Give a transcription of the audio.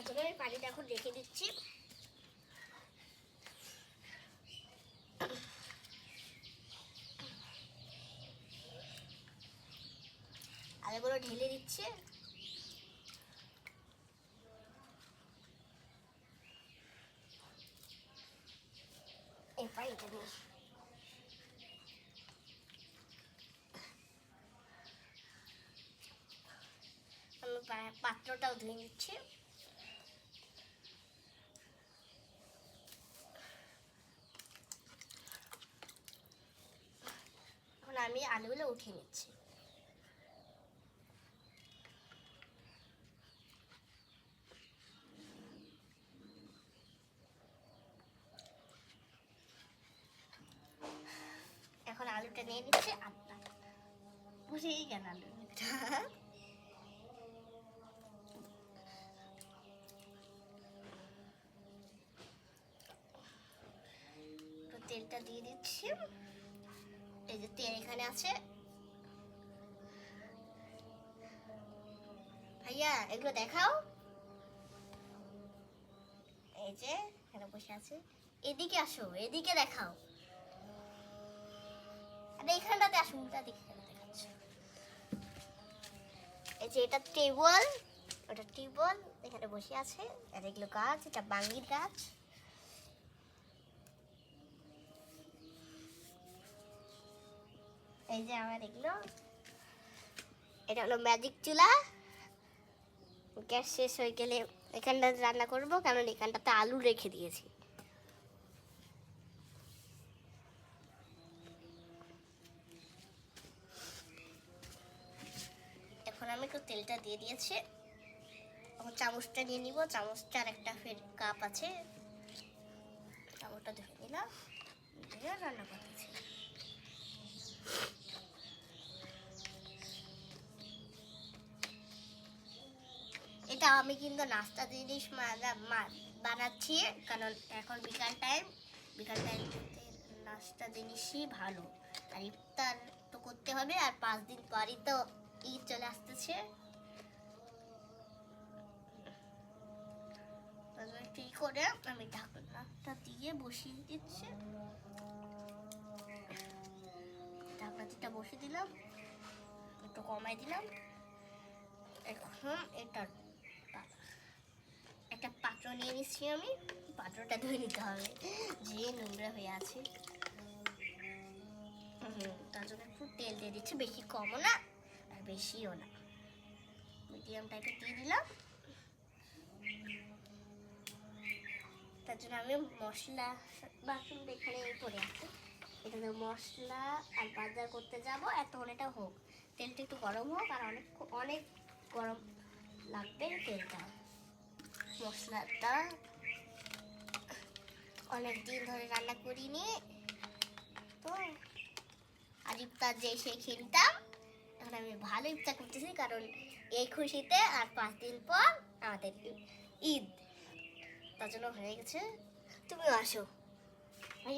তারপরে আমি পানিটা এখন রেখে দিচ্ছি। আলুগুলো ঢেলে দিচ্ছি। এই পানিটা নিয়ে আমি পাত্রটাও ধুয়ে নিচ্ছি। এখন আমি আলুগুলো উঠিয়ে নিচ্ছি। এখন আলুটা নিয়ে নিচ্ছি। আটটা বুঝেই গেল আলুটা। তেলটা দিয়ে দিচ্ছি। এই যে তেল এখানে আছে। ভাইয়া এগুলো দেখাও। এই যে এখানে বসে আছে। এদিকে আসো, এদিকে দেখাও। আরে এখানটাতে আসো, উল্টা দিকে দেখাচ্ছ। এই যে এটা টেবল, ওটা টিউবওয়েল, এখানে বসে আছে। আর এগুলো গাছ, এটা বাঙ্গির গাছ। এই যে আমার এগুলো, এটা হলো ম্যাজিক চুলা। গ্যাস শেষ হয়ে গেলে এখানটাতে রান্না করবো, কারণ এখানটাতে আলু রেখে দিয়েছি। এখন আমি একটু তেলটা দিয়ে দিয়েছি। এখন চামচটা নিয়ে নিব। চামচটার একটা ফের কাপ আছে, চামচটা ধুয়ে নিলাম, দিয়ে রান্না করতেছি। এটা আমি কিন্তু নাস্তা জিনিস বানাচ্ছি, কারণ এখন বিকাল টাইম নাস্তা জিনিসই ভালো। আর ইফতার তো করতে হবে, আর 5 দিন পরই তো ঈদ চলে আসতেছে। ঠিক করে আমি ঢাকনাটা দিয়ে বসিয়ে দিচ্ছি। ঢাকনাটা বসিয়ে দিলাম, একটু কমাই দিলাম। এখন এটা একটা পাত্র নিয়ে নিচ্ছি আমি। পাত্রটা ধুয়ে নিতে হবে, যে নোংরা হয়ে আছে। তার জন্য একটু তেল দিয়ে দিচ্ছি, বেশি কমও না আর বেশিও না, মিডিয়াম টাইপের দিয়ে দিলাম। তার জন্য আমি মশলা বাসন এখানে পড়ে আছে, এখানে মশলা আর বাজার করতে যাব। এতক্ষণ এটা হোক, তেলটা একটু গরম হোক, আর অনেক গরম লাগবে তেলটা। মশলাটা অনেক দিন ধরে রান্না করিনি তো, আর ইফতার যে সে খেলতাম। এখন আমি ভালো ইফতার করতেছি, কারণ এই খুশিতে আর 5 দিন পর আমাদের ঈদ, তার জন্য হয়ে গেছে। তুমিও আসো।